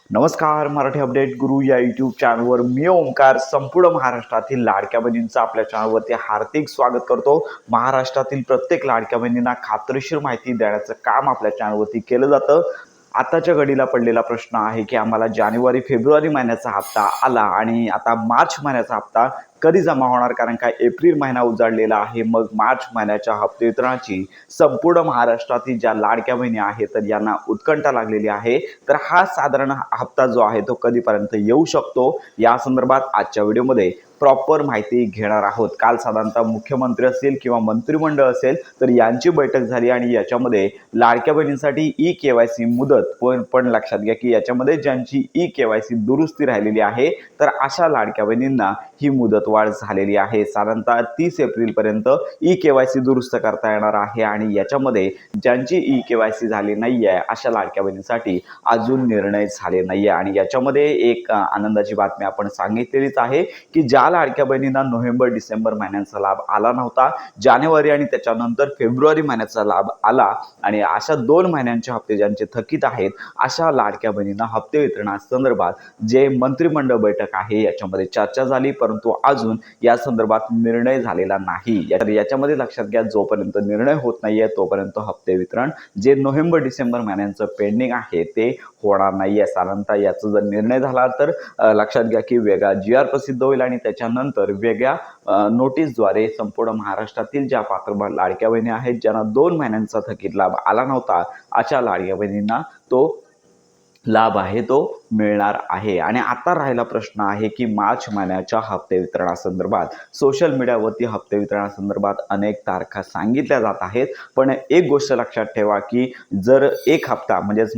नमस्कार. मराठी अपडेट गुरु या यूट्यूब चॅनलवर मी ओंकार संपूर्ण महाराष्ट्रातील लाडक्या बहिणींचं आपल्या चॅनलवरती हार्दिक स्वागत करतो. महाराष्ट्रातील प्रत्येक लाडक्या बहिणींना खात्रीशीर माहिती देण्याचं काम आपल्या चॅनलवरती केलं जातं. आताच्या घडीला पडलेला प्रश्न आहे की आम्हाला जानेवारी फेब्रुवारी महिन्याचा हप्ता आला आणि आता मार्च महिन्याचा हप्ता कधी जमा होणार, कारण का एप्रिल महिना उजाडलेला आहे. मग मार्च महिन्याच्या हप्ते वितरणाची संपूर्ण महाराष्ट्रातील ज्या लाडक्या बहिणी आहेत तर यांना उत्कंठा लागलेली आहे. तर हा साधारण हप्ता जो आहे तो कधीपर्यंत येऊ शकतो या संदर्भात आजच्या व्हिडिओमध्ये प्रॉपर माहिती घेणार आहोत. काल साधारणतः मुख्यमंत्री असेल किंवा मंत्रिमंडळ असेल तर यांची बैठक झाली आणि याच्यामध्ये लाडक्या बहिणींसाठी ई-KYC मुदत पण लक्षात घ्या की याच्यामध्ये ज्यांची ई-KYC दुरुस्ती राहिलेली आहे तर अशा लाडक्या बहिणींना ही मुदतवाढ झालेली आहे. साधारणतः 30 एप्रिलपर्यंत ई-KYC दुरुस्त करता येणार आहे आणि याच्यामध्ये ज्यांची ई-KYC झाली नाही आहे अशा लाडक्या बहिणींसाठी अजून निर्णय झाले नाही आहे. आणि याच्यामध्ये एक आनंदाची बातमी आपण सांगितलेलीच आहे की ज्या लाडक्या बहिणींना नोव्हेंबर डिसेंबर महिन्यांचा लाभ आला नव्हता, जानेवारी आणि त्याच्यानंतर फेब्रुवारी महिन्याचा लाभ आला आणि अशा 2 महिन्यांचे हप्ते ज्यांचे थकीत आहेत अशा लाडक्या बहिणींना हप्ते वितरणासंदर्भात जे मंत्रिमंडळ बैठक आहे याच्यामध्ये चर्चा झाली, परंतु अजून या संदर्भात निर्णय झालेला नाही. याच्यामध्ये लक्षात घ्या, जोपर्यंत निर्णय होत नाहीये तोपर्यंत हप्ते वितरण जे नोव्हेंबर डिसेंबर महिन्यांचं पेंडिंग आहे ते होणार नाहीये. साधारणतः याचा जर निर्णय झाला तर लक्षात घ्या की वेगळा GR प्रसिद्ध होईल आणि त्याच्यानंतर वेगळ्या नोटीसद्वारे संपूर्ण महाराष्ट्रातील ज्या पात्र लाडक्या बहिणी आहेत ज्यांना 2 महिन्यांचा थकीत लाभ आला नव्हता अशा लाडक्या बहिणींना तो लाभ आहे तो मिळणार आहे. आणि आता राहिला प्रश्न आहे की मार्च महिन्याच्या हप्ते वितरणासंदर्भात सोशल मीडियावरती हप्ते वितरणासंदर्भात अनेक तारखा सांगितल्या जात आहेत, पण एक गोष्ट लक्षात ठेवा की जर एक हप्ता म्हणजेच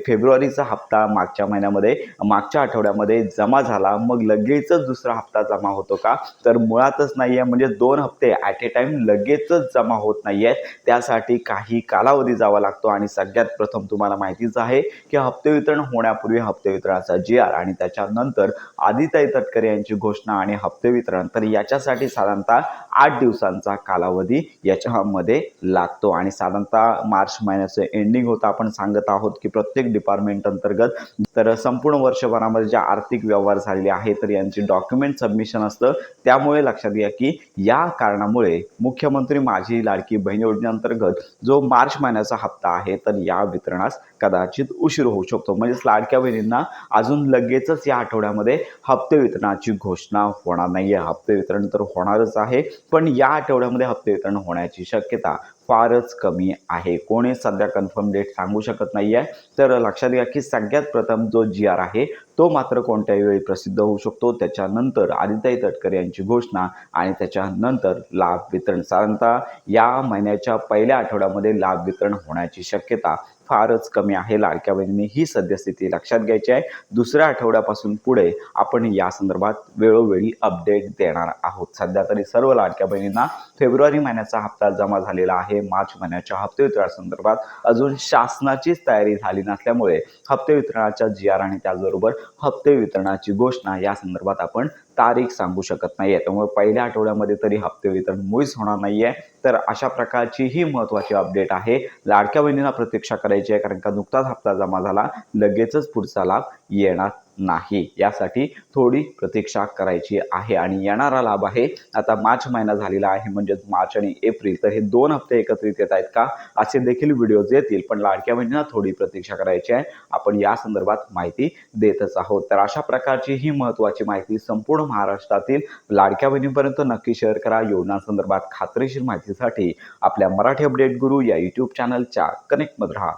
फेब्रुवारीचा हप्ता मागच्या आठवड्यामध्ये जमा झाला मग लगेचच दुसरा हप्ता जमा होतो का, तर मुळातच नाही आहे. म्हणजे 2 हप्ते ॲट ए टाइम लगेचच जमा होत नाही आहेत, त्यासाठी काही कालावधी जावा लागतो. आणि सगळ्यात प्रथम तुम्हाला माहितीच आहे की हप्ते वितरण होण्यापूर्वी हप्ते वितरणाचा GR आणि त्याच्यानंतर आदिताई तटकरे यांची घोषणा आणि हप्ते वितरण, तर याच्यासाठी साधारणतः 8 दिवसांचा कालावधी याच्यामध्ये लागतो. आणि साधारणतः मार्च महिन्याचं एंडिंग होतं. आपण सांगत आहोत की प्रत्येक डिपार्टमेंट अंतर्गत तर संपूर्ण वर्षभरामध्ये ज्या आर्थिक व्यवहार झालेले आहेत तर यांची डॉक्युमेंट सबमिशन असतं. त्यामुळे लक्षात घ्या की या कारणामुळे मुख्यमंत्री माझी लाडकी बहीण योजनेअंतर्गत जो मार्च महिन्याचा हप्ता आहे तर या वितरणास कदाचित उशीर होऊ शकतो. म्हणजेच लाडक्या बहिणींना अजून लगेचच या आठवड्यामध्ये हप्ते वितरणाची घोषणा होणार नाही आहे. हप्ते वितरण तर होणारच आहे, पण या आठवड्यामध्ये हप्ते वितरण होण्याची शक्यता फारच कमी आहे. कोणी सध्या कन्फर्म डेट सांगू शकत नाही आहे. तर लक्षात घ्या की सगळ्यात प्रथम जो GR आहे तो मात्र कोणत्याही वेळी प्रसिद्ध होऊ शकतो. त्याच्यानंतर आदिताई तटकरे यांची घोषणा आणि त्याच्यानंतर लाभ वितरण. साधारणतः या महिन्याच्या पहिल्या आठवड्यामध्ये लाभ वितरण होण्याची शक्यता फारच कमी आहे. लाडक्या बहिणींनी ही सद्यस्थिती लक्षात घ्यायची आहे. दुसऱ्या आठवड्यापासून पुढे आपण या संदर्भात वेळोवेळी अपडेट देणार आहोत. सध्या तरी सर्व लाडक्या बहिणींना फेब्रुवारी महिन्याचा हप्ता जमा झालेला आहे. मार्च महिन्याच्या हप्ते वितरणासंदर्भात अजून शासनाचीच तयारी झाली नसल्यामुळे हप्ते वितरणाच्या GR आणि त्याचबरोबर हप्ते वितरणाची घोषणा या संदर्भात आपण तारीख सांगू शकत नाही आहे. त्यामुळे पहिल्या आठवड्यामध्ये तरी हप्ते वितरण मुळीच होणार नाही आहे. तर अशा प्रकारची ही महत्त्वाची अपडेट आहे. लाडक्या बहिणींना प्रतीक्षा करायची आहे, कारण का नुकताच हप्ता जमा झाला, लगेचच पुढचा लाभ येणार नाही. यासाठी थोडी प्रतीक्षा करायची आहे. आणि येणारा लाभ आहे आता मार्च महिना झालेला आहे म्हणजेच मार्च आणि एप्रिल, तर हे 2 हप्ते एकत्रित येत आहेत का असे देखील व्हिडिओज येतील, पण लाडक्या बहिणींना थोडी प्रतीक्षा करायची आहे. आपण या संदर्भात माहिती देतच आहोत. तर अशा प्रकारची ही महत्त्वाची माहिती संपूर्ण महाराष्ट्रातील लाडक्या बहिणींपर्यंत नक्की शेअर करा. योजनांसंदर्भात खात्रीशीर माहितीसाठी आपल्या मराठी अपडेट गुरु या यूट्यूब चॅनलच्या कनेक्टमध्ये राहा.